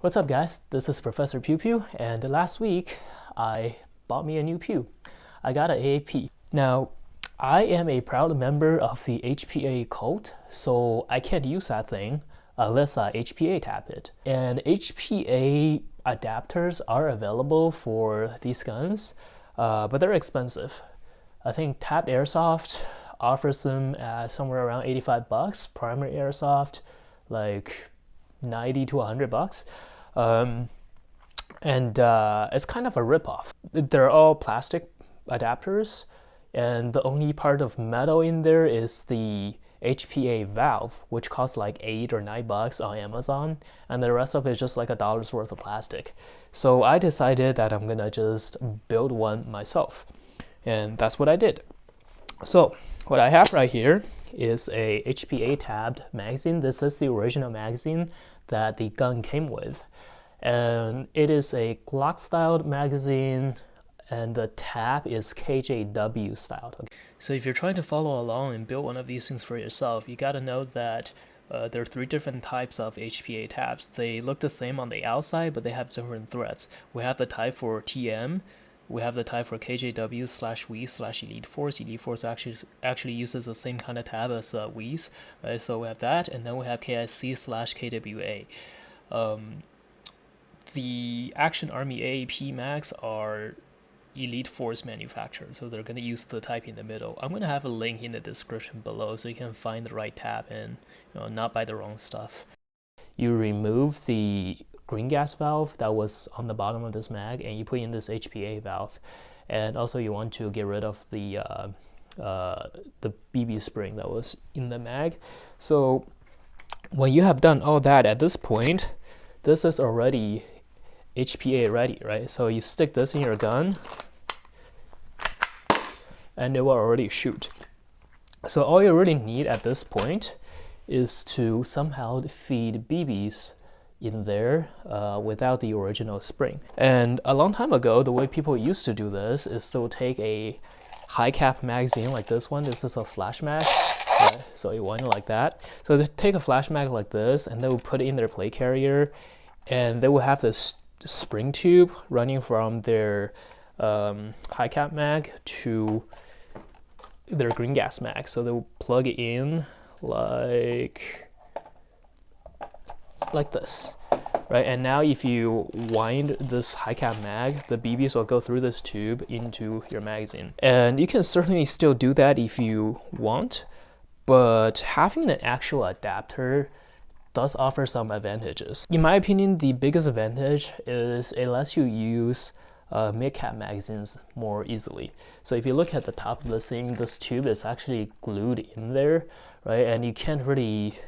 What's up guys, this is Professor Pew Pew, and last week I bought me a new pew. I got an AAP. Now, I am a proud member of the HPA cult, so I can't use that thing unless I HPA tap it. And HPA adapters are available for these guns, but they're expensive. I think Tapped Airsoft offers them at somewhere around 85 bucks, primary airsoft like 90 to 100 bucks. It's kind of a ripoff. They're all plastic adapters, and the only part of metal in there is the HPA valve, which costs like 8 or 9 bucks on Amazon, and the rest of it is just like $1's worth of plastic. So I decided that I'm gonna just build one myself, and that's what I did. So what I have right here is a HPA tabbed magazine. This is the original magazine that the gun came with, and it is a Glock styled magazine, and the tab is kjw styled. Okay. So if you're trying to follow along and build one of these things for yourself, you got to know that there are 3 different types of HPA tabs. They look the same on the outside, but they have different threads. We have the type for TM, we have the type for kjw/we/elite force. Elite force actually uses the same kind of tab as we's, right? So we have that, and then we have KIC/kjw-we. The Action Army AAP mags are Elite Force manufactured, so they're going to use the type in the middle. I'm going to have a link in the description below so you can find the right tab and not buy the wrong stuff. You remove the green gas valve that was on the bottom of this mag, and you put in this HPA valve. And also you want to get rid of the BB spring that was in the mag. So when you have done all that, at this point, this is already HPA ready, right? So you stick this in your gun and it will already shoot. So all you really need at this point is to somehow feed BBs in there without the original spring. And a long time ago, the way people used to do this is they'll take a high cap magazine like this one. This is a flash mag, right? So you want it like that. So they take a flash mag like this, and they will put it in their plate carrier, and they will have this spring tube running from their high cap mag to their green gas mag. So they'll plug it in like this, right? And now if you wind this high cap mag, the BBs will go through this tube into your magazine. And you can certainly still do that if you want, but having an actual adapter does offer some advantages. In my opinion, the biggest advantage is it lets you use mid-cap magazines more easily. So if you look at the top of this thing, this tube is actually glued in there, right? And you can't really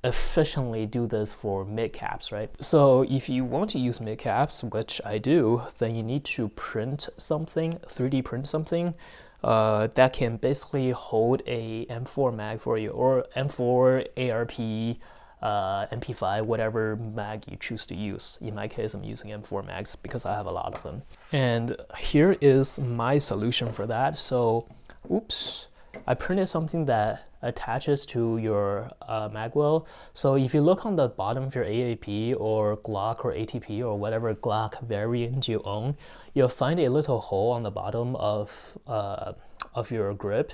efficiently do this for mid-caps, right? So if you want to use mid-caps, which I do, then you need to print something, 3D print something that can basically hold a M4 mag for you, or M4, ARP, MP5, whatever mag you choose to use. In my case, I'm using M4 mags because I have a lot of them. And here is my solution for that. So, oops, I printed something that attaches to your mag well. So if you look on the bottom of your AAP or Glock or ATP or whatever Glock variant you own, you'll find a little hole on the bottom of your grip.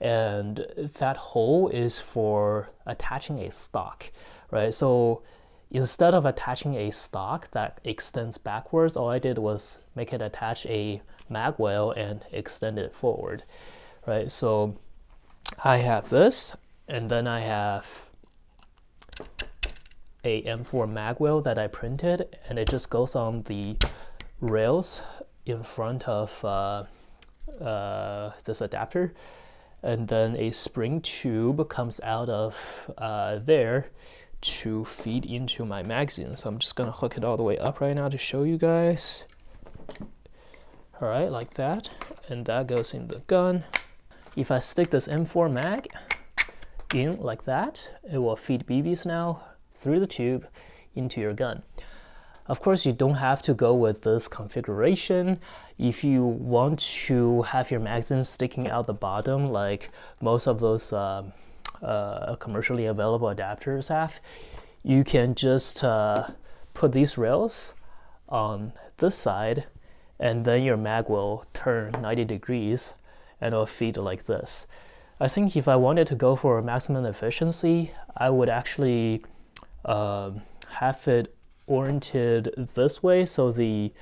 And that hole is for attaching a stock, right? So instead of attaching a stock that extends backwards, all I did was make it attach a mag well and extend it forward, right? So I have this, and then I have a M4 mag well that I printed, and it just goes on the rails in front of this adapter. And then a spring tube comes out of there to feed into my magazine. So I'm just gonna hook it all the way up right now to show you guys. All right, like that, and that goes in the gun. If I stick this M4 mag in like that, it will feed BBs now through the tube into your gun. Of course, you don't have to go with this configuration. If you want to have your magazine sticking out the bottom, like most of those commercially available adapters have, you can just put these rails on this side, and then your mag will turn 90 degrees and it'll feed like this. I think if I wanted to go for maximum efficiency, I would actually have it oriented this way, so the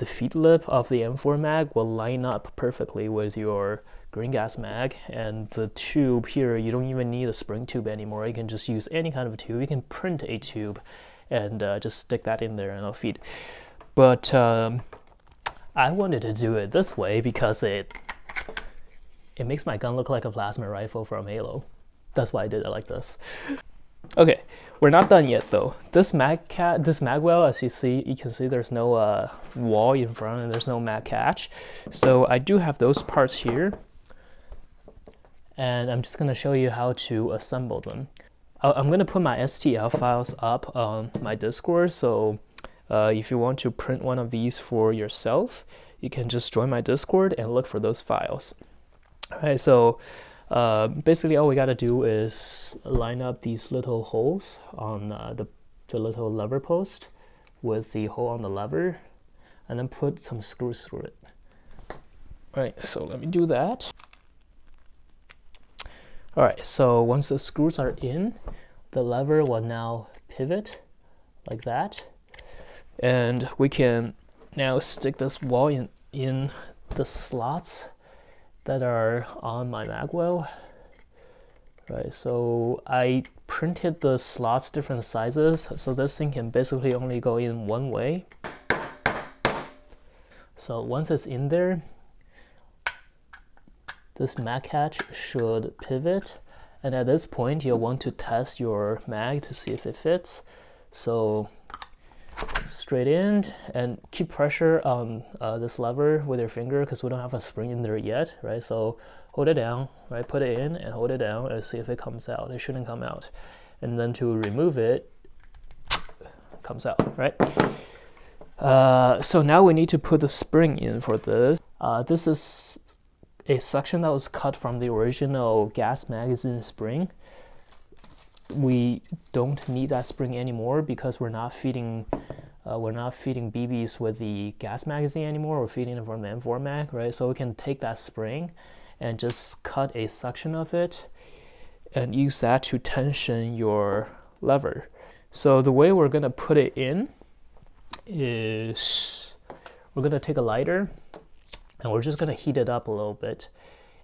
feed lip of the M4 mag will line up perfectly with your green gas mag, and the tube here, you don't even need a spring tube anymore. You can just use any kind of tube. You can print a tube and just stick that in there and it'll feed. But I wanted to do it this way because it makes my gun look like a plasma rifle from Halo. That's why I did it like this. Okay, we're not done yet though. This mag well, as you can see there's no wall in front and there's no mag catch. So I do have those parts here, and I'm just gonna show you how to assemble them. I'm gonna put my STL files up on my Discord, so if you want to print one of these for yourself, you can just join my Discord and look for those files. Alright, so basically all we gotta do is line up these little holes on the little lever post with the hole on the lever, and then put some screws through it. Alright, so let me do that. Alright, so once the screws are in, the lever will now pivot like that, and we can now stick this wall in the slots that are on my mag well. Right, so I printed the slots different sizes, so this thing can basically only go in one way. So once it's in there, this mag catch should pivot, and at this point you'll want to test your mag to see if it fits. So straight in, and keep pressure on this lever with your finger because we don't have a spring in there yet, right? So hold it down, right? Put it in and hold it down and see if it comes out. It shouldn't come out. And then to remove it, comes out, right? So now we need to put the spring in for this. This is a section that was cut from the original gas magazine spring. We don't need that spring anymore because we're not feeding BBs with the gas magazine anymore. We're feeding it from the M4 mag, right? So we can take that spring and just cut a section of it and use that to tension your lever. So the way we're gonna put it in is we're gonna take a lighter and we're just gonna heat it up a little bit,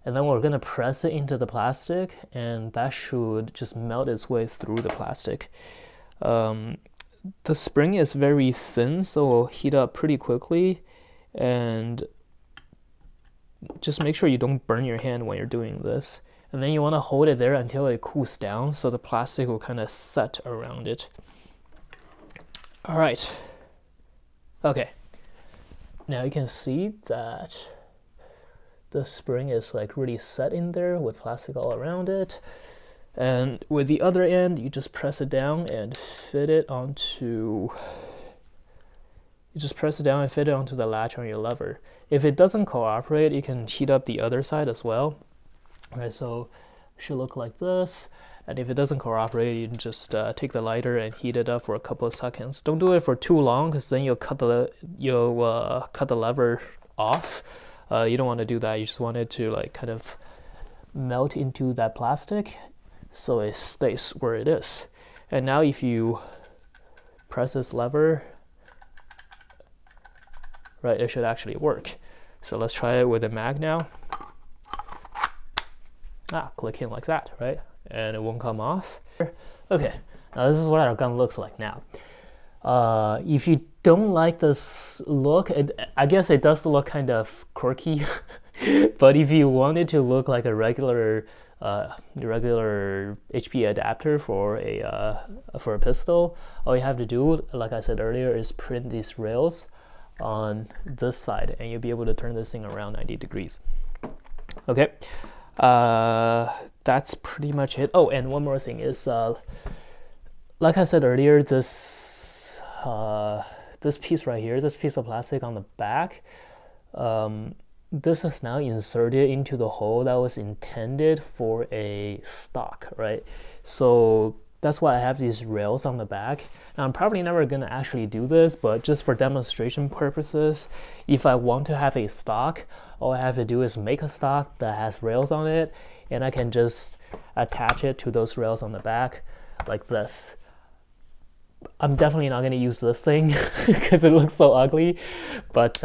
and then we're gonna press it into the plastic, and that should just melt its way through the plastic. The spring is very thin, so it'll heat up pretty quickly, and just make sure you don't burn your hand when you're doing this. And then you want to hold it there until it cools down, so the plastic will kind of set around it. All right. Okay. Now you can see that the spring is like really set in there with plastic all around it. And with the other end, you just press it down and fit it onto. You just press it down and fit it onto the latch on your lever. If it doesn't cooperate, you can heat up the other side as well. Right, so it should look like this. And if it doesn't cooperate, you can just take the lighter and heat it up for a couple of seconds. Don't do it for too long, because then you'll cut the lever off. You don't want to do that. You just want it to like kind of melt into that plastic, so it stays where it is. And now if you press this lever, right, it should actually work. So let's try it with a mag now. Click in like that, right? And it won't come off. Okay, now this is what our gun looks like now. If you don't like this look, I guess it does look kind of quirky, but if you want it to look like a regular HPA adapter for a pistol, all you have to do, like I said earlier, is print these rails on this side, and you'll be able to turn this thing around 90 degrees. Okay. That's pretty much it. Oh, and one more thing is, like I said earlier, this piece right here, this piece of plastic on the back, this is now inserted into the hole that was intended for a stock, right? So That's why I have these rails on the back. Now, I'm probably never going to actually do this, but just for demonstration purposes, if I want to have a stock, all I have to do is make a stock that has rails on it, and I can just attach it to those rails on the back like this. I'm definitely not going to use this thing because it looks so ugly, but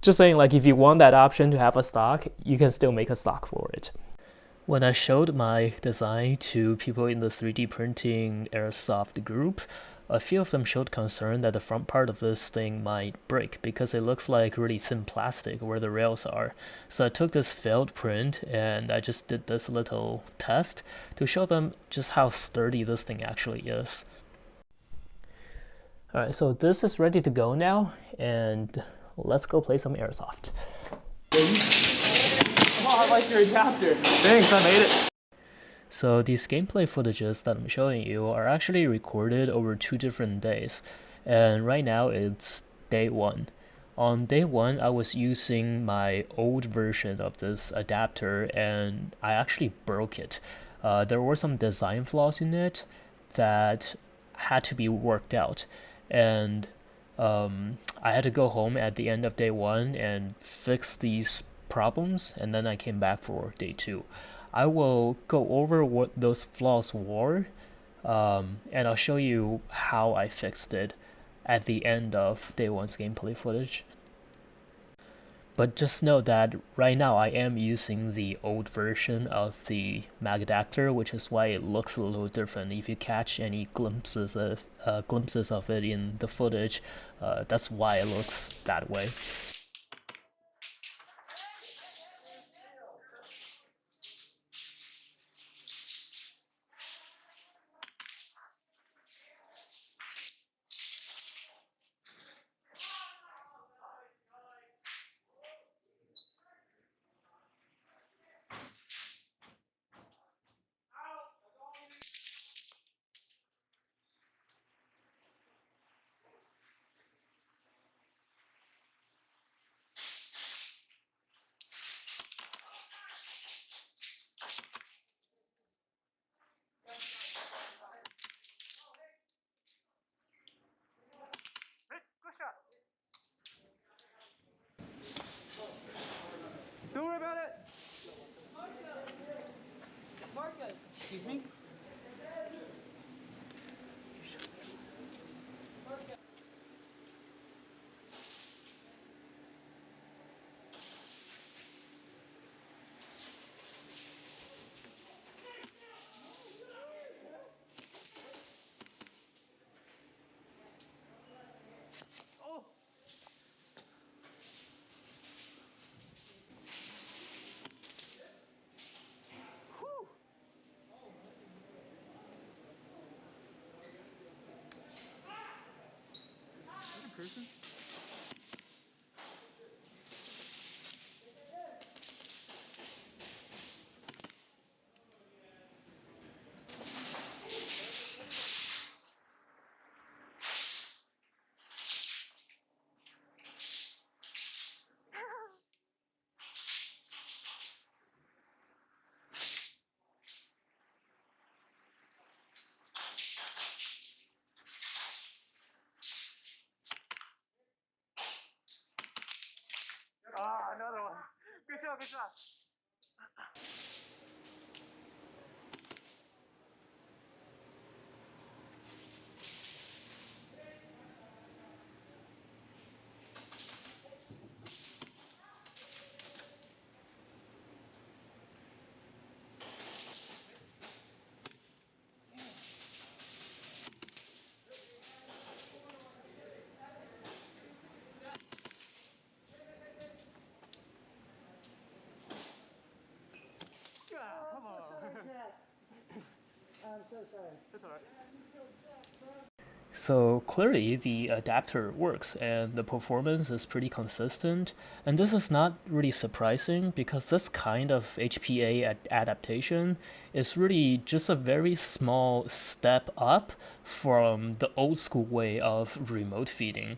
just saying, like, if you want that option to have a stock, you can still make a stock for it. When I showed my design to people in the 3D printing Airsoft group, a few of them showed concern that the front part of this thing might break because it looks like really thin plastic where the rails are. So I took this failed print and I just did this little test to show them just how sturdy this thing actually is. Alright, so this is ready to go now, and let's go play some Airsoft. Oh, I like your adapter. Thanks, I made it. So these gameplay footages that I'm showing you are actually recorded over 2 different days, and right now it's day 1. On day 1, I was using my old version of this adapter and I actually broke it. There were some design flaws in it that had to be worked out, and I had to go home at the end of day 1 and fix these problems, and then I came back for day 2. I will go over what those flaws were, and I'll show you how I fixed it at the end of day 1's gameplay footage. But just know that right now I am using the old version of the mag adapter, which is why it looks a little different. If you catch any glimpses of it in the footage, that's why it looks that way. Don't worry about it. Marcus. Excuse me? Person? Ah, another one. Good job, good job. Come on. I'm so sorry. That's alright. So clearly the adapter works and the performance is pretty consistent, and this is not really surprising because this kind of HPA adaptation is really just a very small step up from the old school way of remote feeding.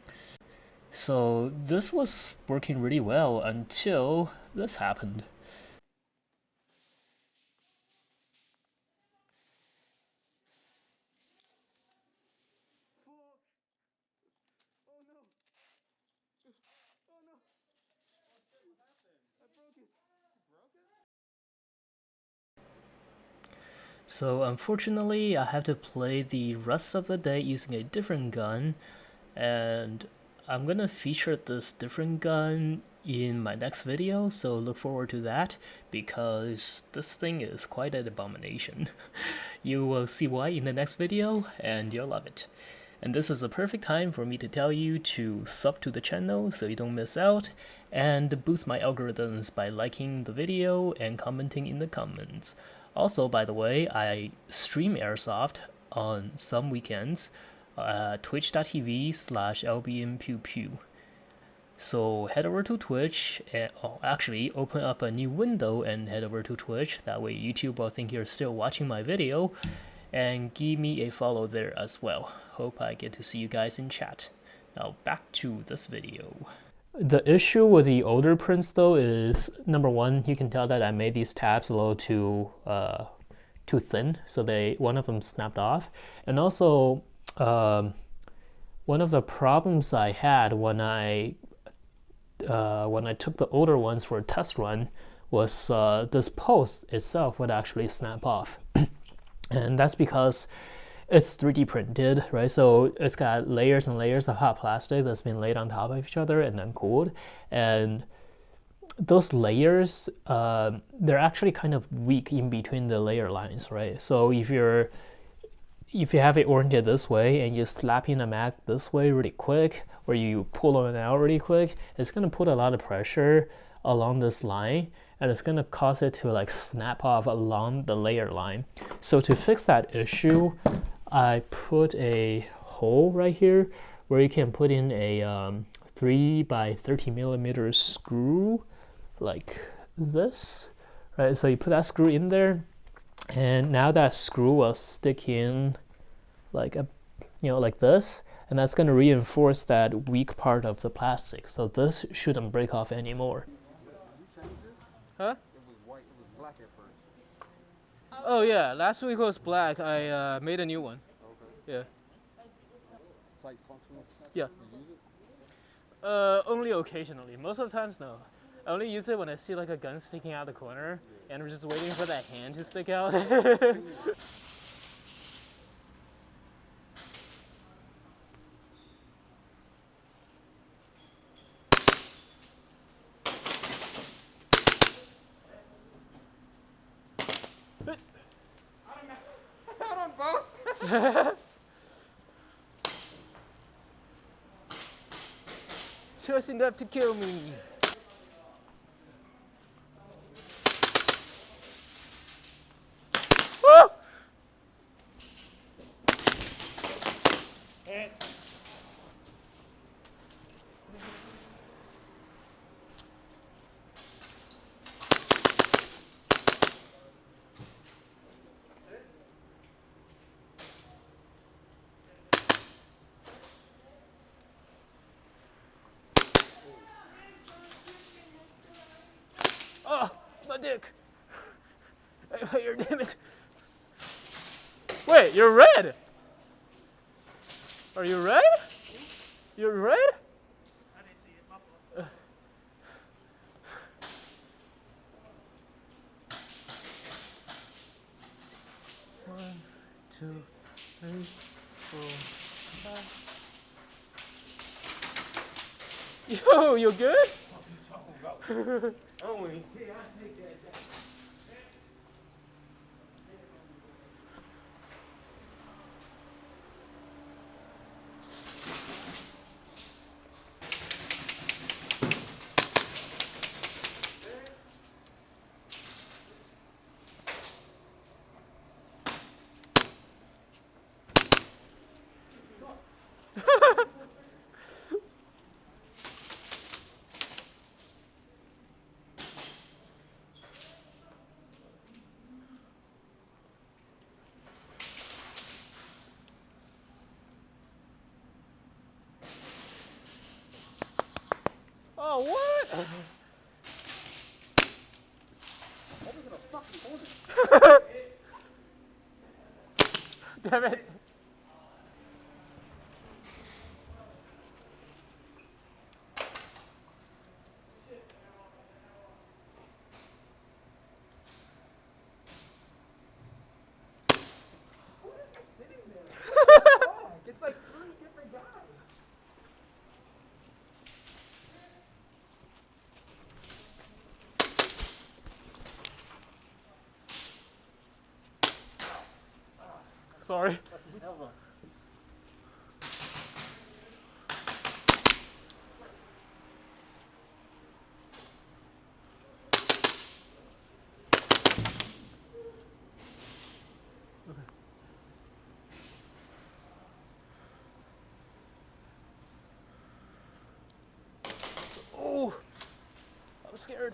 So this was working really well until this happened. So unfortunately, I have to play the rest of the day using a different gun, and I'm gonna feature this different gun in my next video, so look forward to that, because this thing is quite an abomination. You will see why in the next video, and you'll love it. And this is the perfect time for me to tell you to sub to the channel so you don't miss out, and boost my algorithms by liking the video and commenting in the comments. Also, by the way, I stream Airsoft on some weekends, twitch.tv/lbmpewpew. So head over to Twitch, and actually open up a new window and head over to Twitch. That way YouTube will think you're still watching my video, and give me a follow there as well. Hope I get to see you guys in chat. Now back to this video. The issue with the older prints though is, number one, you can tell that I made these tabs a little too thin, so one of them snapped off. And also, one of the problems I had when I took the older ones for a test run was this post itself would actually snap off. And that's because it's 3D printed, right? So it's got layers and layers of hot plastic that's been laid on top of each other and then cooled. And those layers, they're actually kind of weak in between the layer lines, right? So if you have it oriented this way and you slap in a mag this way really quick, or you pull it out really quick, it's going to put a lot of pressure along this line, and it's going to cause it to like snap off along the layer line. So to fix that issue, I put a hole right here where you can put in a 3 by 30 millimeter screw like this, right? So you put that screw in there, and now that screw will stick in like like this, and that's going to reinforce that weak part of the plastic. So this shouldn't break off anymore. Huh? It was white, it was black at first. Oh yeah, last week was black. I made a new one. Okay. Yeah. Sight functional? Yeah. You use it? Only occasionally. Most of the times, no. I only use it when I see like a gun sticking out the corner, and I'm just waiting for that hand to stick out. Out on both? Just enough to kill me. Woo! Oh, my dick. You're damn it. Wait, you're red. Are you red? You're red? I didn't see it. My fault. 1, 2, 3, 4, 5. Yo, you good? Only. Oh, what? That was in a fucking corner. Damn it. Sorry. Oh, I'm scared.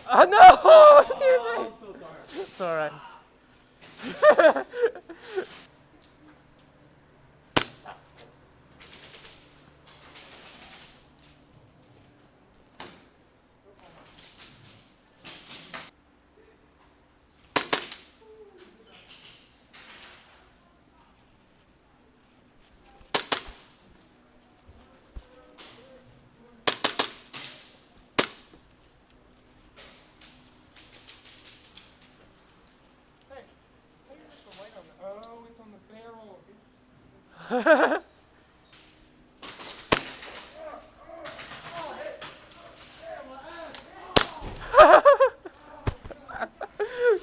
No! Oh, I'm so sorry. It's alright. Oh, it's on the barrel.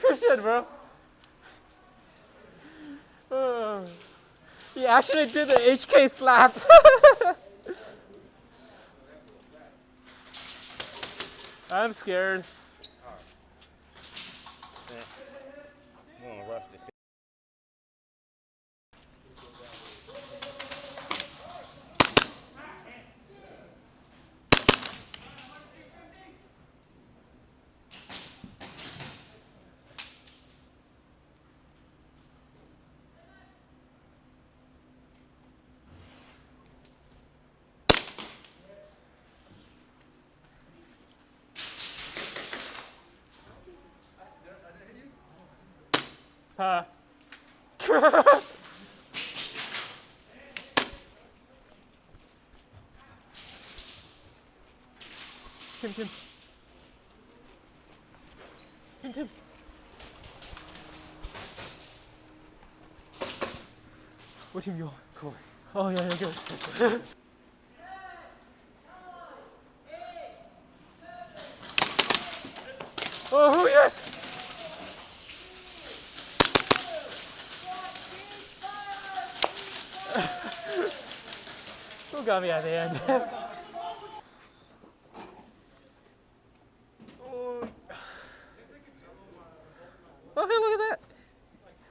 Good shit, bro. He actually did the HK slap. I'm scared. I'm gonna rush this. Huh. Tim. Tim. What team you on? Cool. Oh yeah, good. Oh yes! Who got me at the end? Oh, hey, look at that!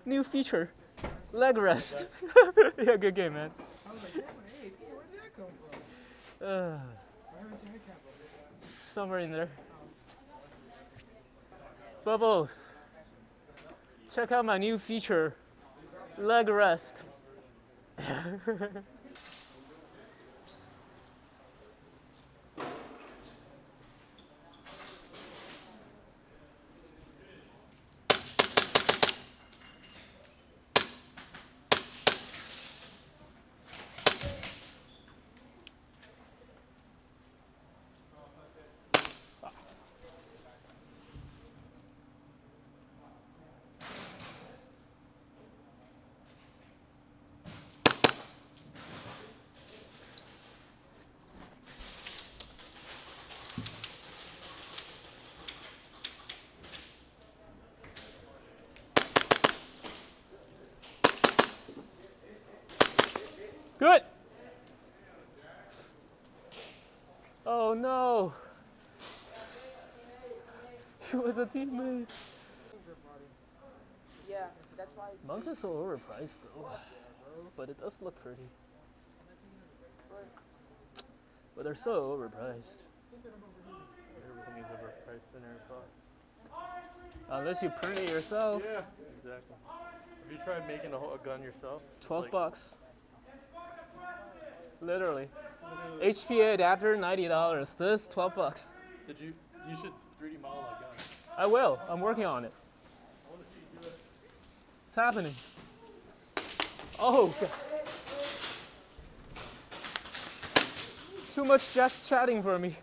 New feature. Leg rest. Yeah, good game, man. I was like, damn, hey, where did that come from? Uh, Why haven't you had capital? somewhere in there. Bubbles. Check out my new feature. Leg rest. Good. Oh no. He was a teammate. Yeah, that's why. Monk is so overpriced though. But it does look pretty. But they're so overpriced. Everything is overpriced in Airsoft. Unless you print it yourself. Yeah, exactly. Have you tried making a gun yourself? 12 bucks. Literally. HPA adapter, $90. This, 12 bucks. Did you? You should 3D model a gun. I will. I'm working on it. I want to see you do it. It's happening. Oh, God. Too much just chatting for me.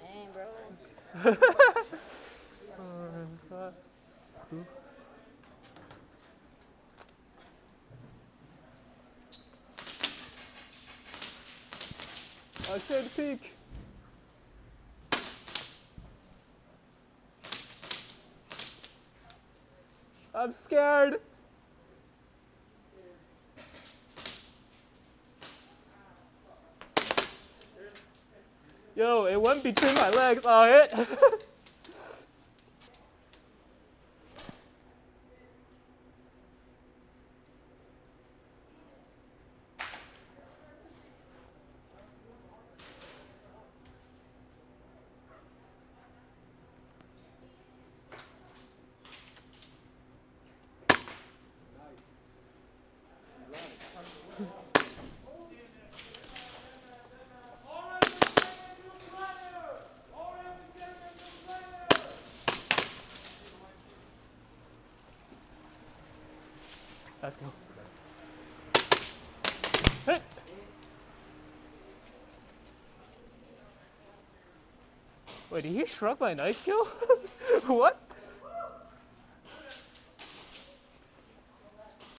Dang, bro. I can't peek. I'm scared. Yo, it went between my legs. Oh, it. Let's go. Hey. Wait, did he shrug my knife kill? What?